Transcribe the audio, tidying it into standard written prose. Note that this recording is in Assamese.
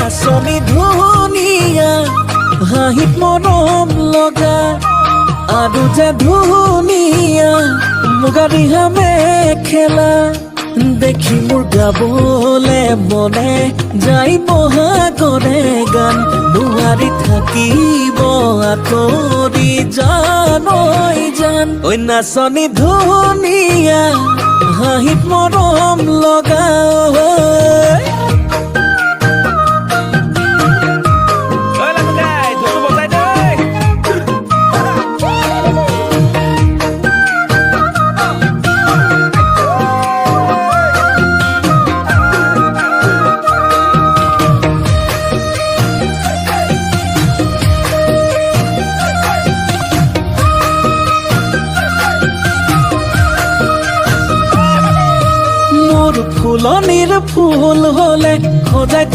নাচনি ধুনীয়া হাঁহিত মৰম লগা আৰু যে ধুনীয়া মুগা ৰিহা মেখেলা দেখি মোৰ গাবলে মনে যাই বহাগৰে গান নোৱাৰি থাকিব আঁতৰি জানৈ জান ঐ নাচনি ধুনীয়া হাঁহিত মৰম লগা ফুলনিৰ ফুল হলে সজাই